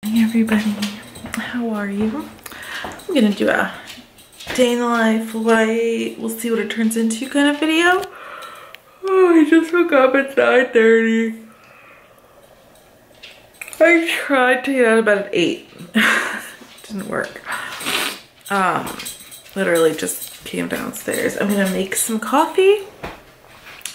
Hey everybody, how are you? I'm gonna do a day in the life light, we'll see what it turns into kind of video. Oh, I just woke up, it's 9:30. I tried to get out of bed at 8. Didn't work. Literally just came downstairs. I'm gonna make some coffee.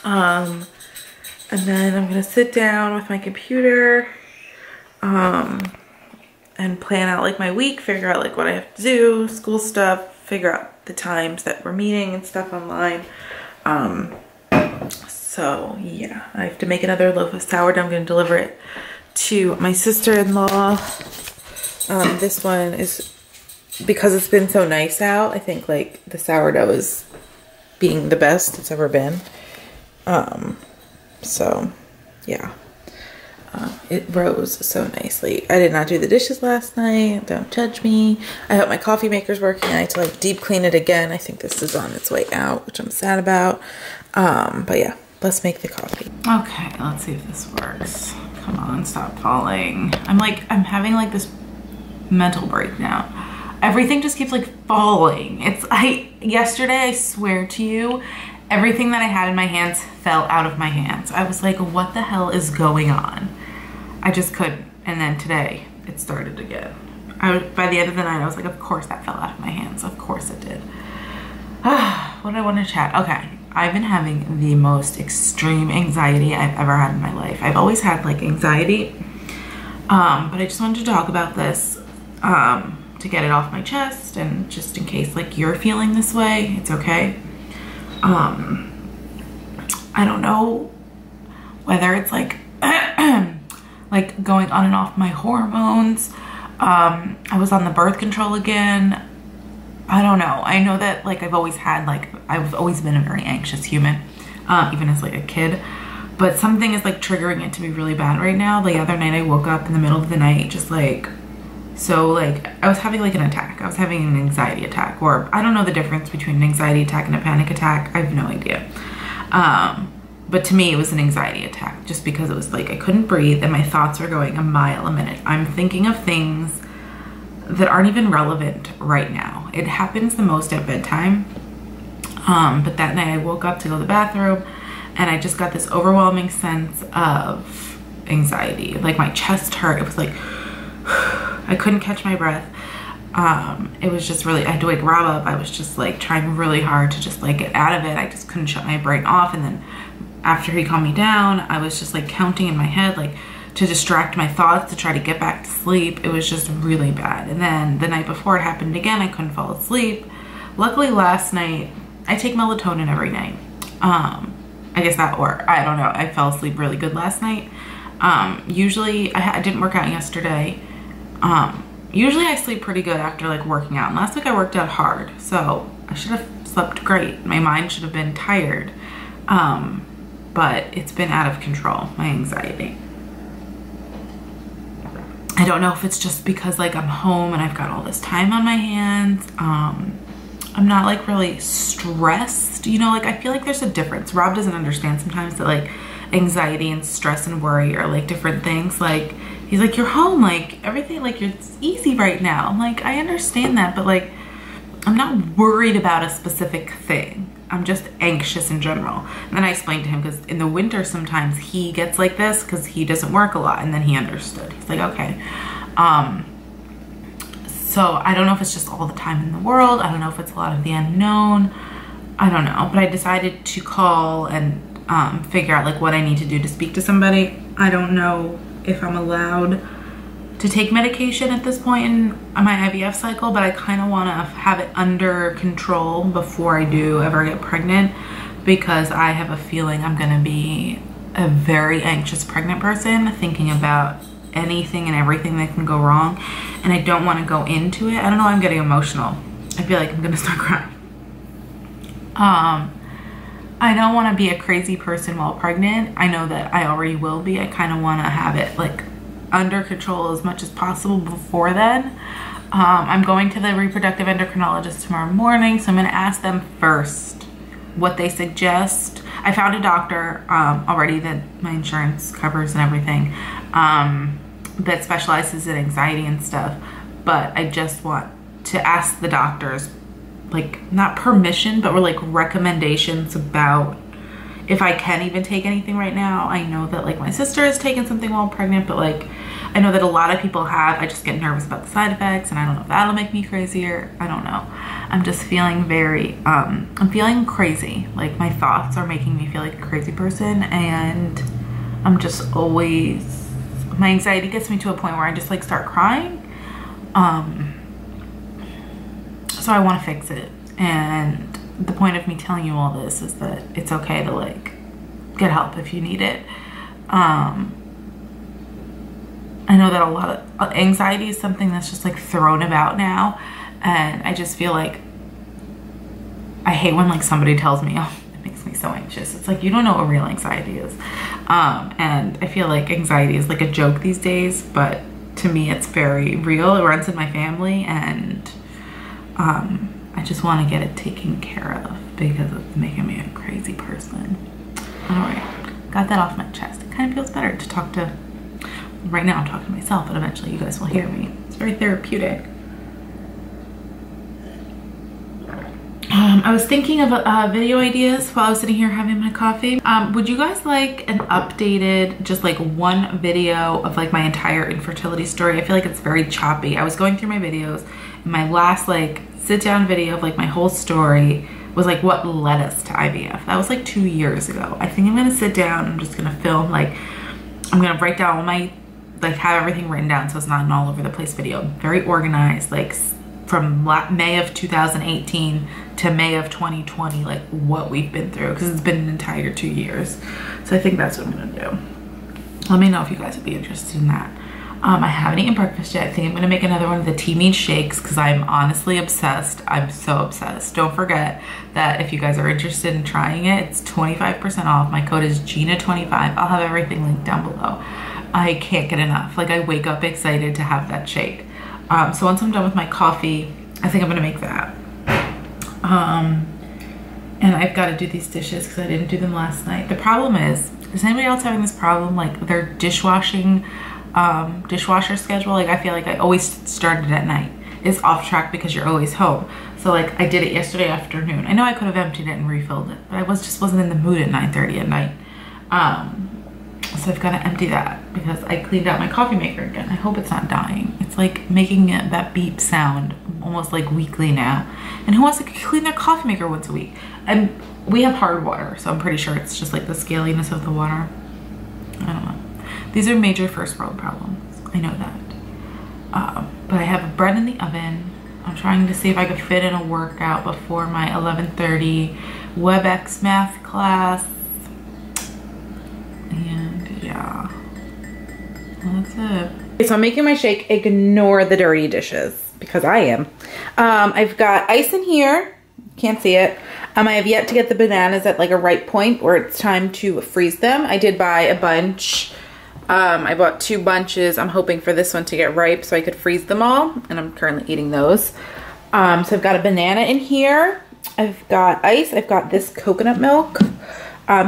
And then I'm gonna sit down with my computer. And plan out like my week, figure out like what I have to do, school stuff, figure out the times that we're meeting and stuff online. So yeah, I have to make another loaf of sourdough. I'm gonna deliver it to my sister-in-law. This one is, because it's been so nice out, I think like the sourdough is being the best it's ever been. So yeah. It rose so nicely. I did not do the dishes last night. Don't judge me. I hope my coffee maker's working. I had to like deep clean it again. I think this is on its way out, which I'm sad about. But yeah, let's make the coffee. Okay, let's see if this works. Come on, stop falling. I'm having like this mental breakdown. Everything just keeps like falling. Yesterday, I swear to you, everything that I had in my hands fell out of my hands. I was like, what the hell is going on? I just couldn't. And then today, it started again. By the end of the night, I was like, of course that fell out of my hands. Of course it did. What did I want to chat? Okay, I've been having the most extreme anxiety I've ever had in my life. I've always had like anxiety, but I just wanted to talk about this to get it off my chest, and just in case like you're feeling this way, it's okay. I don't know whether it's like like going on and off my hormones. I was on the birth control again. I don't know. I know that like I've always been a very anxious human, even as like a kid, but something is like triggering it to be really bad right now. The other night I woke up in the middle of the night just like, so like I was having like an attack. I was having an anxiety attack, or I don't know the difference between an anxiety attack and a panic attack. I have no idea. But to me, it was an anxiety attack just because it was like I couldn't breathe and my thoughts were going a mile a minute. I'm thinking of things that aren't even relevant right now. It happens the most at bedtime. But that night I woke up to go to the bathroom and I just got this overwhelming sense of anxiety. Like my chest hurt. It was like, I couldn't catch my breath. It was just really, I had to wake Rob up. I was just like trying really hard to just like get out of it. I just couldn't shut my brain off. And then after he calmed me down, I was just like counting in my head, like to distract my thoughts, to try to get back to sleep. It was just really bad. And then the night before it happened again, I couldn't fall asleep. Luckily last night, I take melatonin every night. I guess that, or I don't know, I fell asleep really good last night. Usually I didn't work out yesterday. Usually I sleep pretty good after like working out, and last week I worked out hard, so I should have slept great. My mind should have been tired, but it's been out of control, my anxiety. I don't know if it's just because like I'm home and I've got all this time on my hands. I'm not like really stressed, you know, like I feel like there's a difference. Rob doesn't understand sometimes that like anxiety and stress and worry are like different things. Like he's like, you're home, like everything, like it's easy right now. I'm like, I understand that, but like I'm not worried about a specific thing. I'm just anxious in general. And then I explained to him, because in the winter sometimes he gets like this because he doesn't work a lot, and then he understood. He's like, okay. So I don't know if it's just all the time in the world. I don't know if it's a lot of the unknown. I don't know, but I decided to call and figure out like what I need to do to speak to somebody. I don't know if I'm allowed to take medication at this point in my IVF cycle, but I kind of want to have it under control before I do ever get pregnant, because I have a feeling I'm going to be a very anxious pregnant person, thinking about anything and everything that can go wrong, and I don't want to go into it. I don't know, I'm getting emotional. I feel like I'm going to start crying. I don't want to be a crazy person while pregnant. I know that I already will be. I kind of want to have it like under control as much as possible before then. I'm going to the reproductive endocrinologist tomorrow morning, so I'm going to ask them first what they suggest. I found a doctor already that my insurance covers and everything, that specializes in anxiety and stuff, but I just want to ask the doctors, like, not permission, but like recommendations about if I can even take anything right now. I know that like my sister has taken something while pregnant, but like I know that a lot of people have. I just get nervous about the side effects, and I don't know if that'll make me crazier. I don't know. I'm just feeling very, I'm feeling crazy. Like my thoughts are making me feel like a crazy person, and I'm just always, my anxiety gets me to a point where I just like start crying. So I want to fix it. And the point of me telling you all this is that it's okay to like get help if you need it. I know that a lot of anxiety is something that's just like thrown about now, and I just feel like I hate when like somebody tells me, oh, it makes me so anxious. It's like, you don't know what real anxiety is. And I feel like anxiety is like a joke these days, but to me it's very real. It runs in my family, and I just want to get it taken care of because it's making me a crazy person. All right, got that off my chest. It kind of feels better to talk to, right now I'm talking to myself, but eventually you guys will hear me. It's very therapeutic. I was thinking of video ideas while I was sitting here having my coffee. Would you guys like an updated, just like one video of like my entire infertility story? I feel like it's very choppy. I was going through my videos, and my last like sit down video of like my whole story was like what led us to IVF. That was like 2 years ago. I think I'm gonna sit down, I'm just gonna film, like I'm gonna write down all my, like have everything written down so it's not an all over the place video. Very organized, like from May of 2018 to May of 2020, like what we've been through, because it's been an entire 2 years. So I think that's what I'm gonna do. Let me know if you guys would be interested in that. I haven't eaten breakfast yet. I think I'm gonna make another one of the TEAMI shakes because I'm honestly obsessed. I'm so obsessed. Don't forget that if you guys are interested in trying it, it's 25% off. My code is Jeana25. I'll have everything linked down below. I can't get enough. Like I wake up excited to have that shake. So once I'm done with my coffee, I think I'm gonna make that. And I've got to do these dishes because I didn't do them last night. The problem is anybody else having this problem? Like their dishwashing, dishwasher schedule, like I feel like I always started at night. It's off track because you're always home. So like I did it yesterday afternoon. I know I could have emptied it and refilled it, but I just wasn't in the mood at 9:30 at night. So I've got to empty that because I cleaned out my coffee maker again. I hope it's not dying. It's like making that beep sound almost like weekly now. And who wants to clean their coffee maker once a week? And we have hard water, so I'm pretty sure it's just like the scaliness of the water. I don't know. These are major first world problems. I know that. But I have a bread in the oven. I'm trying to see if I could fit in a workout before my 11:30 WebEx math class. And yeah, that's it. Okay, so I'm making my shake. Ignore the dirty dishes because I am. I've got ice in here. Can't see it. I have yet to get the bananas at like a ripe point where it's time to freeze them. I did buy a bunch. I bought 2 bunches. I'm hoping for this one to get ripe so I could freeze them all, and I'm currently eating those. So I've got a banana in here. I've got ice. I've got this coconut milk.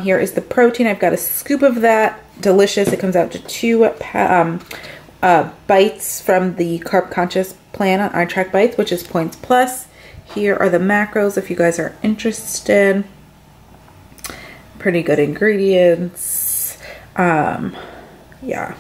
Here is the protein. I've got a scoop of that. Delicious. It comes out to 2 bites from the Carb Conscious plan on iTrackBites, which is points plus. Here are the macros if you guys are interested. Pretty good ingredients. Yeah,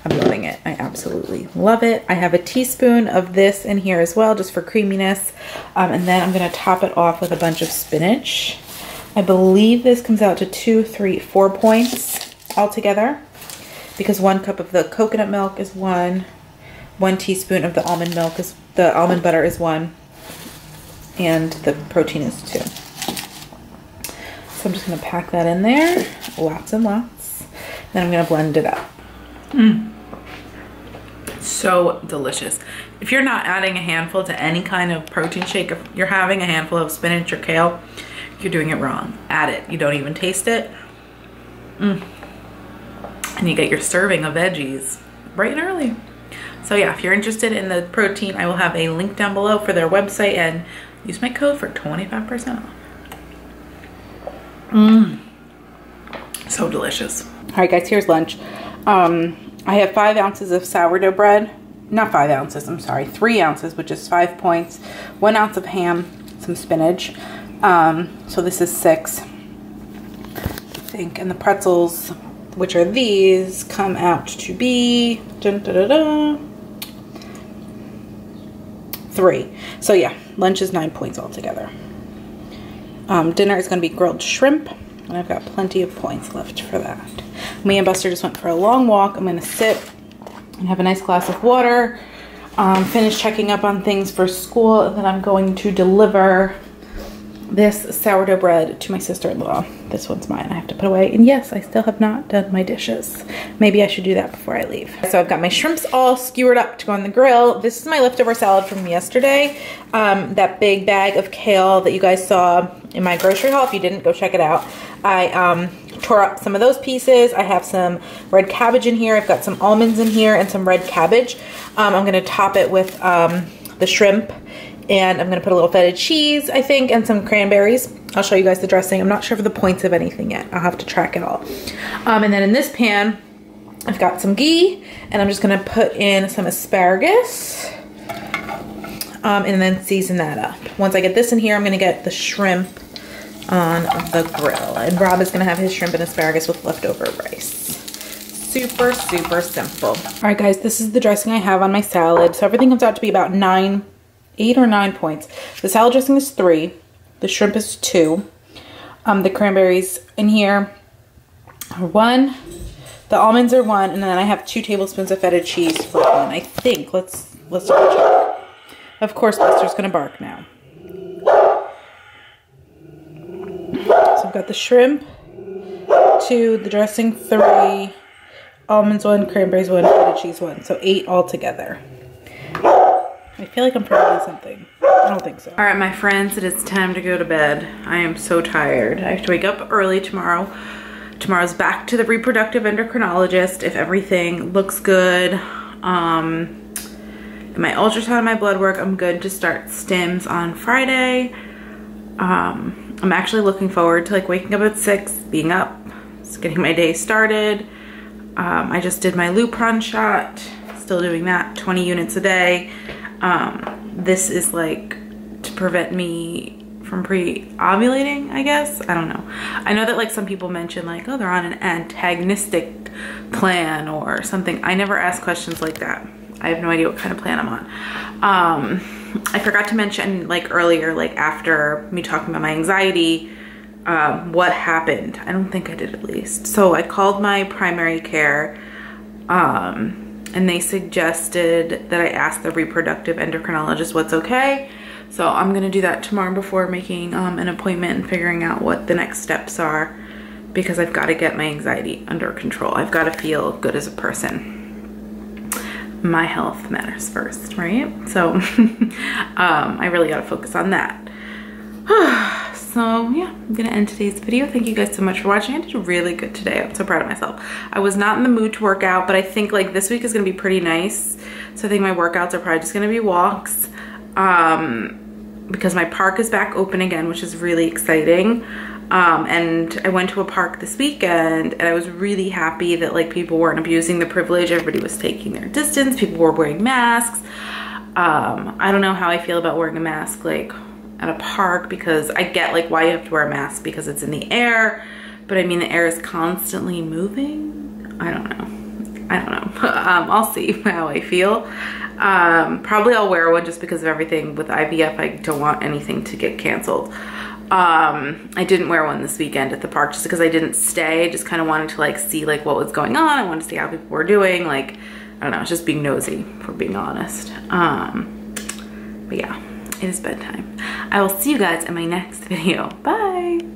I'm loving it. I absolutely love it. I have a teaspoon of this in here as well, just for creaminess. And then I'm gonna top it off with a bunch of spinach. I believe this comes out to 2, 3, 4 points altogether, because 1 cup of the coconut milk is 1 teaspoon of the almond milk is, the almond butter is 1, and the protein is 2. So I'm just gonna pack that in there, lots and lots. Then I'm gonna blend it up. So delicious. If you're not adding a handful to any kind of protein shake, if you're having a handful of spinach or kale, you're doing it wrong. Add it. You don't even taste it. And you get your serving of veggies bright and early. So yeah, if you're interested in the protein, I will have a link down below for their website, and use my code for 25% off. So delicious. All right guys, here's lunch. I have 5 ounces of sourdough bread. Not 5 ounces, I'm sorry, 3 ounces, which is 5 points. 1 ounce of ham, some spinach. So this is 6, I think. And the pretzels, which are these, come out to be 3. So yeah, lunch is 9 points altogether. Dinner is going to be grilled shrimp, and I've got plenty of points left for that. Me and Buster just went for a long walk. I'm going to sit and have a nice glass of water, finish checking up on things for school, and then I'm going to deliver this sourdough bread to my sister-in-law. This one's mine. I have to put away. And yes, I still have not done my dishes. Maybe I should do that before I leave. So I've got my shrimps all skewered up to go on the grill. This is my leftover salad from yesterday. That big bag of kale that you guys saw in my grocery haul. If you didn't, go check it out. I tore up some of those pieces. I have some red cabbage in here. I've got some almonds in here and some red cabbage. I'm going to top it with the shrimp. And I'm going to put a little feta cheese, I think, and some cranberries. I'll show you guys the dressing. I'm not sure for the points of anything yet. I'll have to track it all. And then in this pan, I've got some ghee, and I'm just going to put in some asparagus, and then season that up. Once I get this in here, I'm going to get the shrimp on the grill. And Rob is going to have his shrimp and asparagus with leftover rice. Super, super simple. All right, guys, this is the dressing I have on my salad. So everything comes out to be about 8 or 9 points. The salad dressing is 3. The shrimp is 2. The cranberries in here are 1. The almonds are 1, and then I have 2 tablespoons of feta cheese for 1. I think. Let's double check. Of course, Buster's gonna bark now. So I've got the shrimp 2, the dressing 3, almonds 1, cranberries 1, feta cheese 1. So 8 altogether. I feel like I'm forgetting something. I don't think so. All right, my friends, it is time to go to bed. I am so tired. I have to wake up early tomorrow. Tomorrow's back to the reproductive endocrinologist if everything looks good. My ultrasound and my blood work, I'm good to start stims on Friday. I'm actually looking forward to like waking up at 6, being up, just getting my day started. I just did my Lupron shot, still doing that, 20 units a day. This is like to prevent me from pre-ovulating, I guess. I don't know. I know that like some people mention like, oh, they're on an antagonistic plan or something. I never ask questions like that. I have no idea what kind of plan I'm on. I forgot to mention like earlier, like after me talking about my anxiety, what happened. I don't think I did at least. So I called my primary care, and they suggested that I ask the reproductive endocrinologist what's okay. So I'm gonna do that tomorrow before making an appointment and figuring out what the next steps are, because I've got to get my anxiety under control. I've got to feel good as a person. My health matters first, right? So I really got to focus on that. So yeah, I'm gonna end today's video. Thank you guys so much for watching. I did really good today. I'm so proud of myself. I was not in the mood to work out, but I think like this week is gonna be pretty nice. So I think my workouts are probably just gonna be walks, because my park is back open again, which is really exciting. And I went to a park this weekend and I was really happy that like people weren't abusing the privilege. Everybody was taking their distance. People were wearing masks. I don't know how I feel about wearing a mask like at a park, because I get like why you have to wear a mask because it's in the air, but I mean the air is constantly moving. I don't know. I'll see how I feel. Probably I'll wear one just because of everything with IVF. I don't want anything to get canceled. I didn't wear one this weekend at the park just because I didn't stay. I just kind of wanted to like see like what was going on. I wanted to see how people were doing. Like, I don't know, it's just being nosy, for being honest. But yeah, it is bedtime. I will see you guys in my next video. Bye.